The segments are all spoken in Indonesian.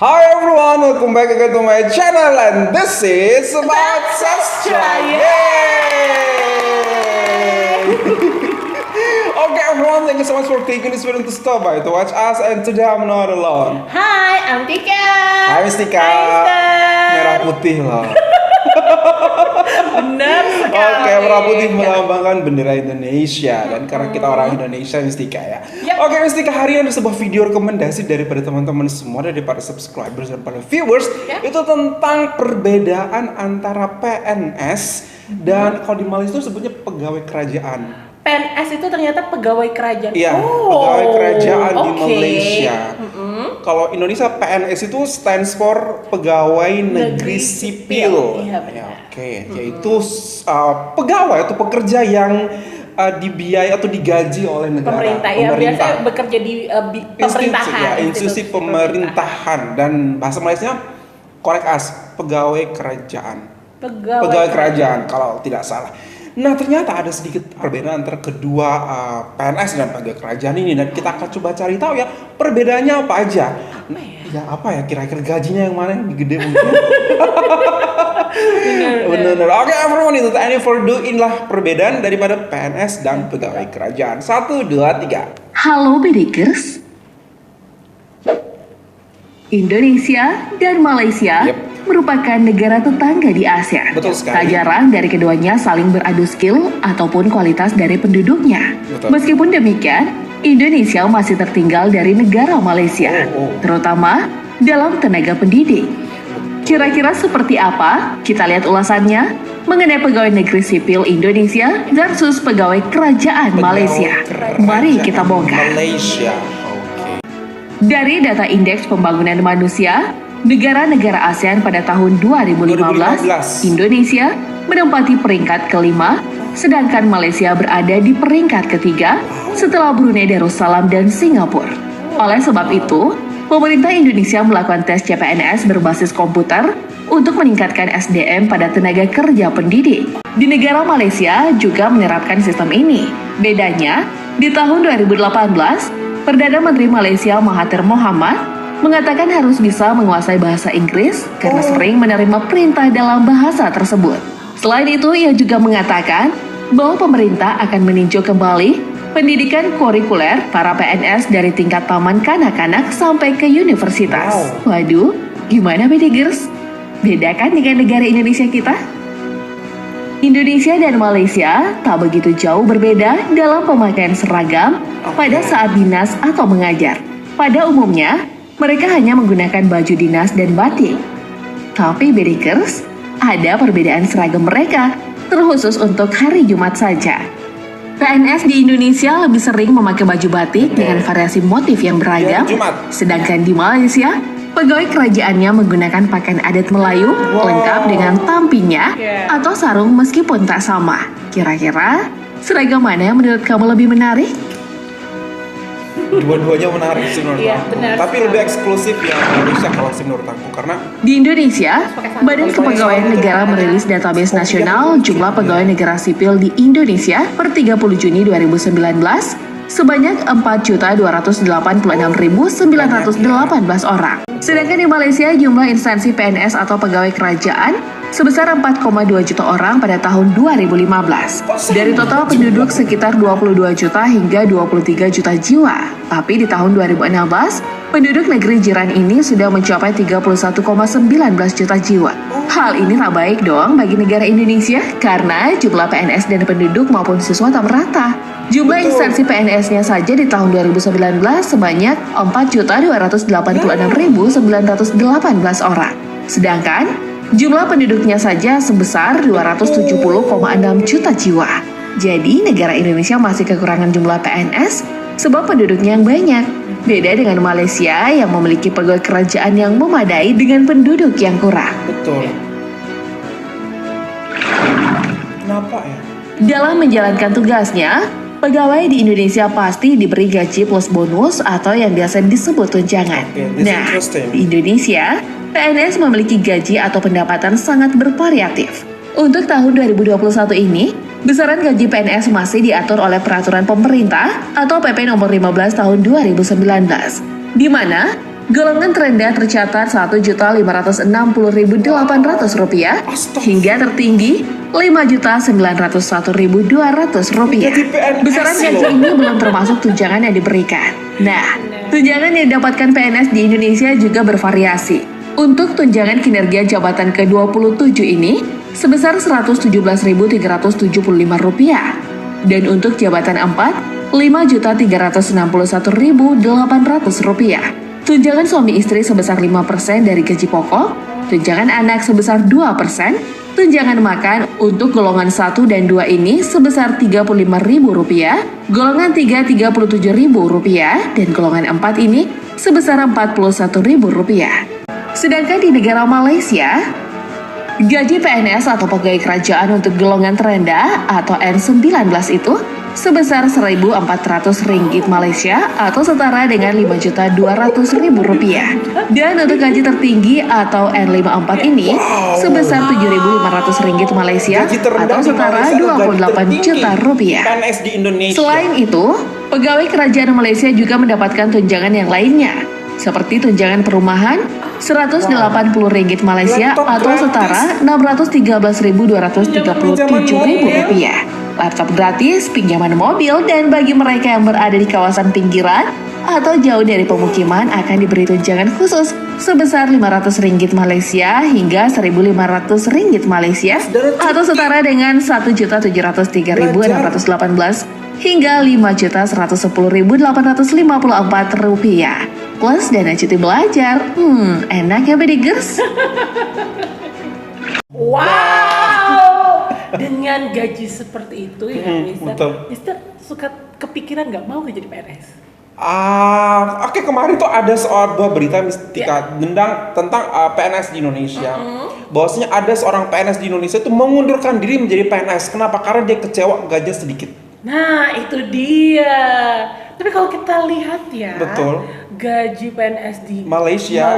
Hi everyone, welcome back again to my channel and this is about Sastra. Yay! Okay everyone, thank you so much for taking this video to stop by to watch us, and today I'm not alone. Hai, I'm Tika. Hai Miss Tika. Hai, Mister. Merah putih loh. Benar sekali. Oke, merah putih melambangkan bendera Indonesia, dan karena kita orang Indonesia, Miss Tika ya. Yap. Oke, Miss Tika, hari ini ada sebuah video rekomendasi daripada teman-teman semua, daripada subscribers dan para viewers. Yap. Itu tentang perbedaan antara PNS dan kalau di Malaysia itu sebutnya pegawai kerajaan. PNS itu ternyata pegawai kerajaan. Iya, pegawai kerajaan di oke. Malaysia. Kalau Indonesia PNS itu stands for pegawai negeri sipil. Iya, benar. Oke, yaitu pegawai atau pekerja yang dibiayai atau digaji oleh negara. Pemerintah ya, biasanya bekerja di pemerintahan. Institusi pemerintahan, dan bahasa Malaysianya korek pegawai kerajaan. Pegawai kerajaan kalau tidak salah. Nah, ternyata ada sedikit perbedaan antara kedua PNS dan pegawai kerajaan ini, dan kita akan coba cari tahu ya perbedaannya apa aja. Ya apa ya, kira-kira gajinya yang mana yang lebih gede mungkin. Bener. Oke everyone, itu tadi for doing lah perbedaan daripada PNS dan pegawai kerajaan. 1, 2, 3. Halo Bedikers, Indonesia dan Malaysia merupakan negara tetangga di Asia. Betul sekali. Tak jarang dari keduanya saling beradu skill ataupun kualitas dari penduduknya. Betul. Meskipun demikian, Indonesia masih tertinggal dari negara Malaysia, terutama dalam tenaga pendidik. Kira-kira seperti apa? Kita lihat ulasannya mengenai pegawai negeri sipil Indonesia versus pegawai kerajaan Malaysia. Mari kita bongkar. Malaysia. Oke. Dari data Indeks Pembangunan Manusia, negara-negara ASEAN pada tahun 2015, Indonesia menempati peringkat kelima, sedangkan Malaysia berada di peringkat ketiga setelah Brunei Darussalam dan Singapura. Oleh sebab itu, pemerintah Indonesia melakukan tes CPNS berbasis komputer untuk meningkatkan SDM pada tenaga kerja pendidik. Di negara Malaysia juga menerapkan sistem ini. Bedanya, di tahun 2018, Perdana Menteri Malaysia Mahathir Mohamad mengatakan harus bisa menguasai bahasa Inggris karena sering menerima perintah dalam bahasa tersebut. Selain itu, ia juga mengatakan bahwa pemerintah akan meninjau kembali pendidikan kurikuler para PNS dari tingkat taman kanak-kanak sampai ke universitas. Waduh, gimana Bedigers? Beda kan dengan negara Indonesia kita? Indonesia dan Malaysia tak begitu jauh berbeda dalam pemakaian seragam pada saat dinas atau mengajar. Pada umumnya, mereka hanya menggunakan baju dinas dan batik. Tapi Bedikers, ada perbedaan seragam mereka, terkhusus untuk hari Jumat saja. PNS di Indonesia lebih sering memakai baju batik dengan variasi motif yang beragam, sedangkan di Malaysia, pegawai kerajaannya menggunakan pakaian adat Melayu lengkap dengan tampinya atau sarung meskipun tak sama. Kira-kira seragam mana yang menurut kamu lebih menarik? Dua-duanya menarik sih menurut aku. Tapi lebih eksklusif yang Indonesia kalau sih menurut aku, karena di Indonesia, Badan Kepegawaian Negara merilis database nasional jumlah pegawai negara sipil di Indonesia per 30 Juni 2019 sebanyak 4.286.918 orang. Sedangkan di Malaysia jumlah instansi PNS atau pegawai kerajaan sebesar 4,2 juta orang pada tahun 2015. Dari total penduduk sekitar 22 juta hingga 23 juta jiwa. Tapi di tahun 2016, penduduk negeri jiran ini sudah mencapai 31,19 juta jiwa. Hal ini tak baik dong bagi negara Indonesia karena jumlah PNS dan penduduk maupun siswa tak merata. Jumlah instansi PNS-nya saja di tahun 2019 sebanyak 4.286.918 orang. Sedangkan jumlah penduduknya saja sebesar 270,6 juta jiwa. Jadi negara Indonesia masih kekurangan jumlah PNS sebab penduduknya yang banyak. Beda dengan Malaysia yang memiliki pegawai kerajaan yang memadai dengan penduduk yang kurang. betul. Kenapa ya? Dalam menjalankan tugasnya, pegawai di Indonesia pasti diberi gaji plus bonus atau yang biasa disebut tunjangan. Nah, di Indonesia, PNS memiliki gaji atau pendapatan sangat bervariatif. Untuk tahun 2021 ini, besaran gaji PNS masih diatur oleh peraturan pemerintah atau PP nomor 15 tahun 2019, di mana Golongan terendah tercatat Rp1.560.800 hingga tertinggi Rp5.901.200. Besaran gaji ini belum termasuk tunjangan yang diberikan. Nah, tunjangan yang didapatkan PNS di Indonesia juga bervariasi. Untuk tunjangan kinerja jabatan ke-27 ini sebesar Rp117.375 dan untuk jabatan 4 Rp5.361.800. Tunjangan suami istri sebesar 5% dari gaji pokok, tunjangan anak sebesar 2%, tunjangan makan untuk golongan 1 dan 2 ini sebesar Rp35.000, golongan 3 Rp37.000 dan golongan 4 ini sebesar Rp41.000. Sedangkan di negara Malaysia, gaji PNS atau pegawai kerajaan untuk golongan terendah atau N19 itu sebesar Rp1.400 Malaysia atau setara dengan Rp5.200.000. Dan untuk gaji tertinggi atau N54 ini sebesar Rp7.500 Malaysia atau setara Rp28 juta. PNS di Indonesia. Selain itu, pegawai kerajaan Malaysia juga mendapatkan tunjangan yang lainnya, seperti tunjangan perumahan Rp180 Malaysia atau setara Rp613.237.000, laptop gratis, pinjaman mobil, dan bagi mereka yang berada di kawasan pinggiran atau jauh dari pemukiman akan diberi tunjangan khusus sebesar Rp500 Malaysia hingga Rp1.500 Malaysia atau setara dengan Rp1.703.618 hingga Rp5.110.854 plus dana cuti belajar. Enak ya Bedigers? Wow, dengan gaji seperti itu ya, Mister suka kepikiran nggak mau jadi PNS? Oke, kemarin tuh ada sebuah berita mistika tentang PNS di Indonesia. Bahwasanya ada seorang PNS di Indonesia itu mengundurkan diri menjadi PNS. Kenapa? Karena dia kecewa gajinya sedikit. Nah, itu dia. Tapi kalau kita lihat ya, betul, gaji PNS di Malaysia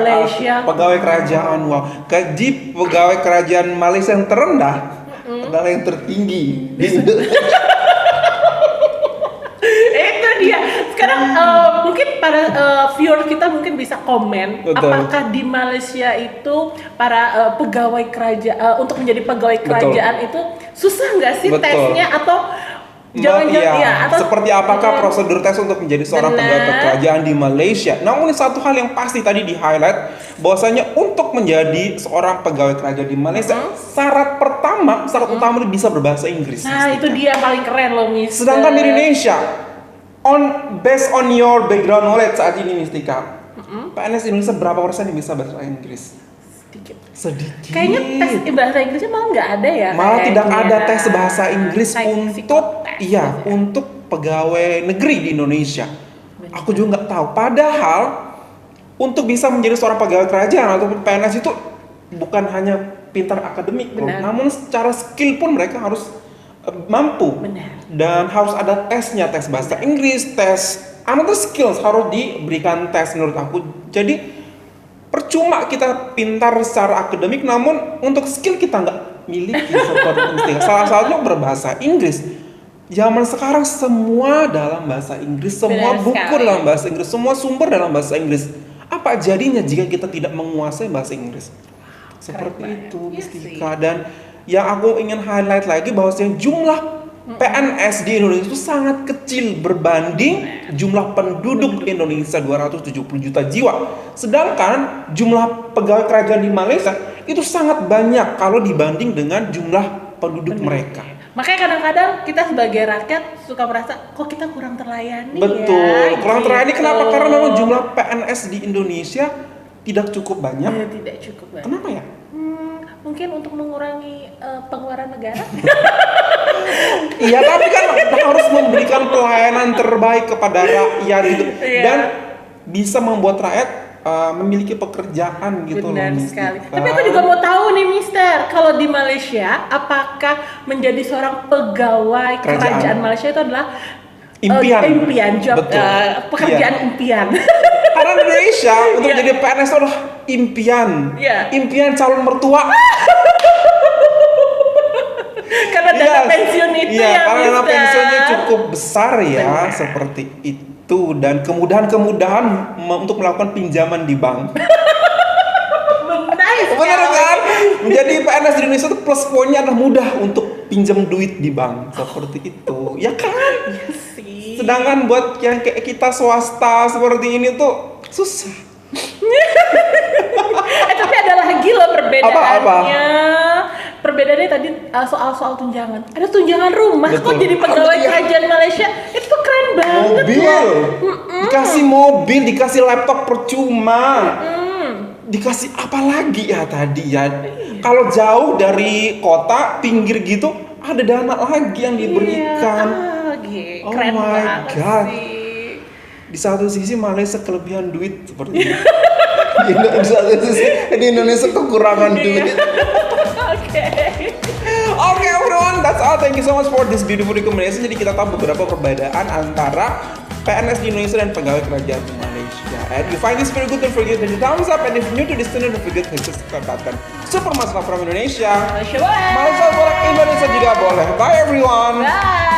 pegawai kerajaan, gaji pegawai kerajaan Malaysia yang terendah adalah yang tertinggi. Itu dia. Sekarang mungkin para viewer kita mungkin bisa komen, betul, apakah di Malaysia itu para pegawai kerajaan untuk menjadi pegawai kerajaan itu susah nggak sih, betul, tesnya atau atau seperti apakah prosedur tes untuk menjadi seorang pegawai kerajaan di Malaysia? Namun satu hal yang pasti tadi di highlight bahwasanya untuk menjadi seorang pegawai kerajaan di Malaysia, syarat utama bisa berbahasa Inggris. Nah, itu dia paling keren loh, Mister. Sedangkan di Indonesia, based on your background knowledge saat ini, Mistika, PNS Indonesia berapa persen yang bisa bahasa Inggris? Sedikit. Kayaknya tes bahasa Inggrisnya malah nggak ada ya. Malah tidak ada tes bahasa Inggris untuk pegawai negeri di Indonesia. Benar. Aku juga nggak tahu. Padahal untuk bisa menjadi seorang pegawai kerajaan atau PNS itu bukan hanya pintar akademik, namun secara skill pun mereka harus mampu. Benar. Dan harus ada tesnya, tes bahasa Inggris, tes another skills harus diberikan tes menurut aku. Jadi percuma kita pintar secara akademik, namun untuk skill kita nggak miliki seperti itu. Salah satunya berbahasa Inggris. Zaman sekarang semua dalam bahasa Inggris, semua buku dalam bahasa Inggris, semua sumber dalam bahasa Inggris. Apa jadinya jika kita tidak menguasai bahasa Inggris? Seperti itu, Mistika. Dan yang aku ingin highlight lagi bahwasanya jumlah PNS di Indonesia itu sangat kecil berbanding jumlah penduduk Indonesia 270 juta jiwa. Sedangkan jumlah pegawai kerajaan di Malaysia itu sangat banyak kalau dibanding dengan jumlah penduduk mereka. Makanya kadang-kadang kita sebagai rakyat suka merasa kok kita kurang terlayani. Betul, kurang terlayani. Kenapa? Karena memang jumlah PNS di Indonesia tidak cukup banyak. Tidak cukup banyak. Kenapa ya? Mungkin untuk mengurangi pengeluaran negara. Iya, tapi kan kita harus memberikan pelayanan terbaik kepada rakyat gitu, dan bisa membuat rakyat memiliki pekerjaan gitu. Benar sekali. Tapi aku juga mau tahu nih, Mister, kalau di Malaysia, apakah menjadi seorang pegawai kerajaan Malaysia itu adalah impian job, pekerjaan impian? Karena Indonesia untuk jadi PNS itu adalah impian calon mertua. Karena dana pensiun itu Iya, ya karena dana Mister. pensiunnya cukup besar ya, Benar. seperti itu. Dan kemudahan untuk melakukan pinjaman di bank. Nice Bener sekali. kan? Menjadi PNS di Indonesia itu plus poinnya adalah mudah untuk pinjam duit di bank. Seperti itu, ya kan? Iya sih. Sedangkan buat yang kayak kita swasta seperti ini tuh susah. Tapi ada lagi loh perbedaannya. Apa? Perbedaannya tadi soal tunjangan. Ada tunjangan rumah. Betul. Kok jadi pegawai Iya. kerajaan Malaysia itu tuh keren banget Mobil, loh. dikasih mobil, dikasih laptop percuma. Dikasih apa lagi ya tadi ya? Kalau jauh dari kota, pinggir gitu, ada dana lagi yang diberikan. Iya, Oh keren my banget God. sih. Di satu sisi Malaysia kelebihan duit seperti ini. Di satu sisi di Indonesia kekurangan duit. Oke everyone, that's all. Thank you so much for this beautiful recommendation. Jadi kita tahu beberapa perbedaan antara PNS di Indonesia dan pegawai kerajaan di Malaysia. And if you find this very good, don't forget to hit the thumbs up. And if you're new to this channel, don't forget to hit the subscribe button. Super Masalah from Indonesia. Malaysia boleh. Malaysia boleh, Indonesia juga boleh. Bye everyone. Bye.